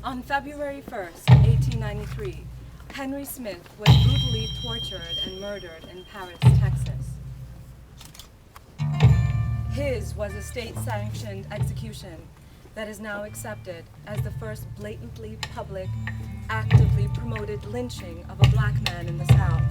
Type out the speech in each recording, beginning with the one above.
On February 1st, 1893, Henry Smith was brutally tortured and murdered in Paris, Texas. His was a state-sanctioned execution that is now accepted as the first blatantly public, actively promoted lynching of a black man in the South.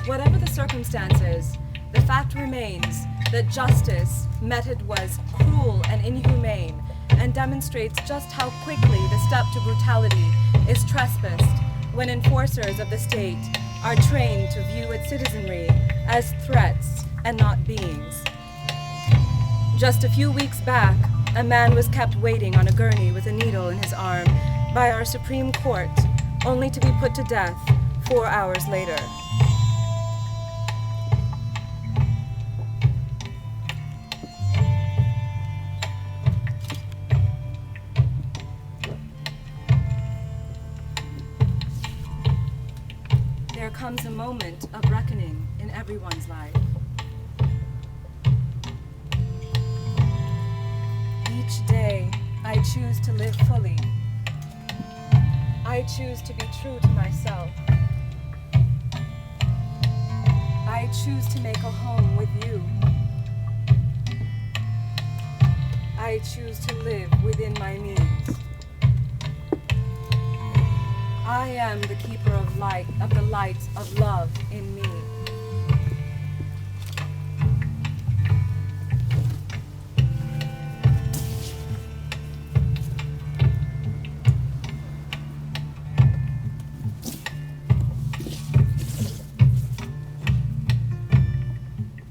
Whatever the circumstances, the fact remains that justice meted was cruel and inhumane and demonstrates just how quickly the step to brutality is trespassed when enforcers of the state are trained to view its citizenry as threats and not beings. Just a few weeks back, a man was kept waiting on a gurney with a needle in his arm by our Supreme Court, only to be put to death 4 hours later. There comes a moment of reckoning in everyone's life. Each day, I choose to live fully. I choose to be true to myself. I choose to make a home with you. I choose to live within my means. I am the keeper of light, of the light of love in me.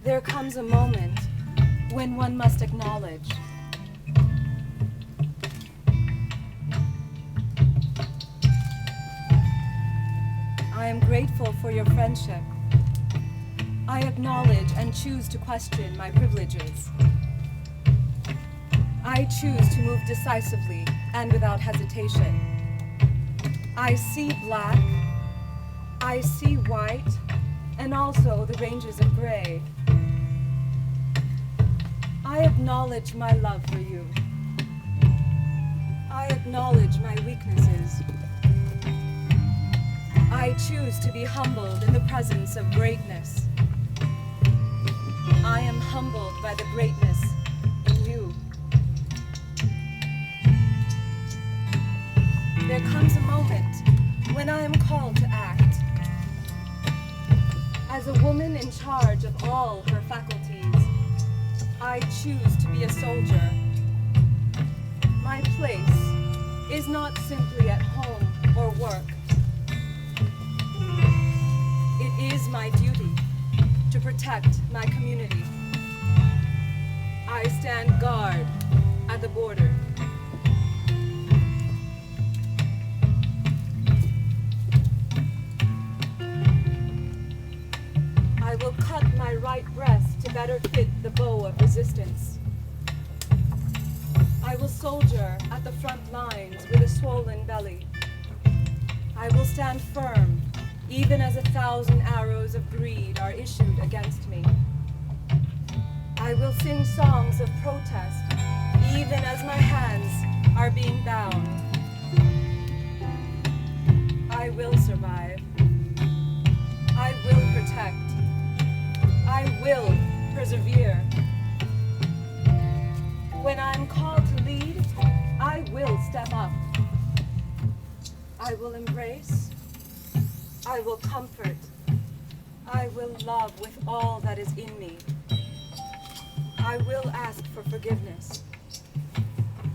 There comes a moment when one must acknowledge I am grateful for your friendship. I acknowledge and choose to question my privileges. I choose to move decisively and without hesitation. I see black, I see white, and also the ranges of gray. I acknowledge my love for you. I acknowledge my weaknesses. I choose to be humbled in the presence of greatness. I am humbled by the greatness in you. There comes a moment when I am called to act. As a woman in charge of all her faculties, I choose to be a soldier. My place is not simply at home or work. It is my duty to protect my community. I stand guard at the border. I will cut my right breast to better fit the bow of resistance. I will soldier at the front lines with a swollen belly. I will stand firm even as 1,000 arrows of greed are issued against me. I will sing songs of protest even as my hands are being bound. I will survive. I will protect. I will persevere. When I'm called to lead, I will step up. I will embrace. I will comfort. I will love with all that is in me. I will ask for forgiveness.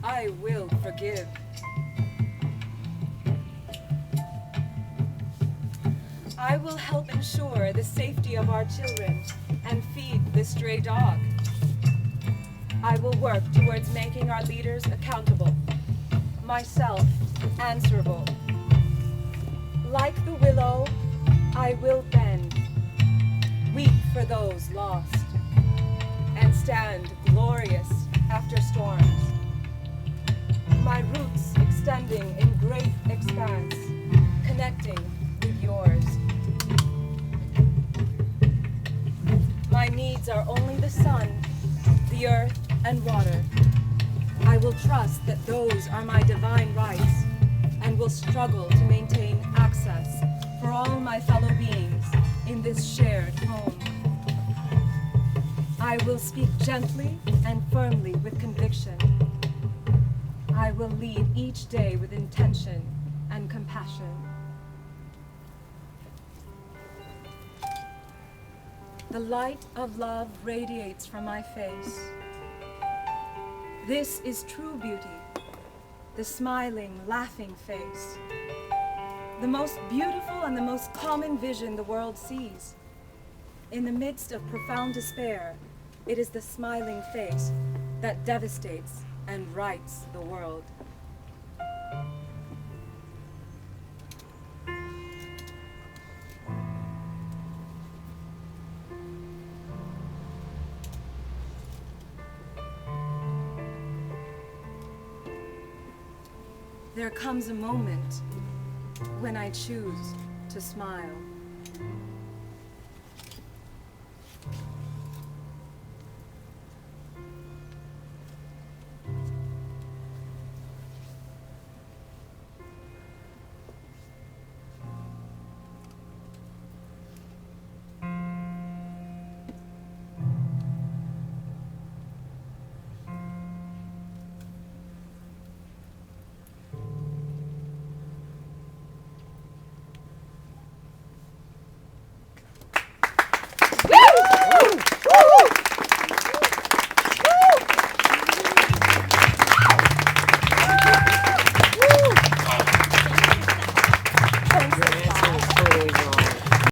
I will forgive. I will help ensure the safety of our children and feed the stray dog. I will work towards making our leaders accountable, myself answerable. Like the willow, I will bend, weep for those lost, and stand glorious after storms. My roots extending in great expanse, connecting with yours. My needs are only the sun, the earth, and water. I will trust that those are my divine rights. will struggle to maintain access for all my fellow beings in this shared home. I will speak gently and firmly with conviction. I will lead each day with intention and compassion. The light of love radiates from my face. This is true beauty, the smiling, laughing face. The most beautiful and the most common vision the world sees. In the midst of profound despair, it is the smiling face that devastates and rights the world. There comes a moment when I choose to smile.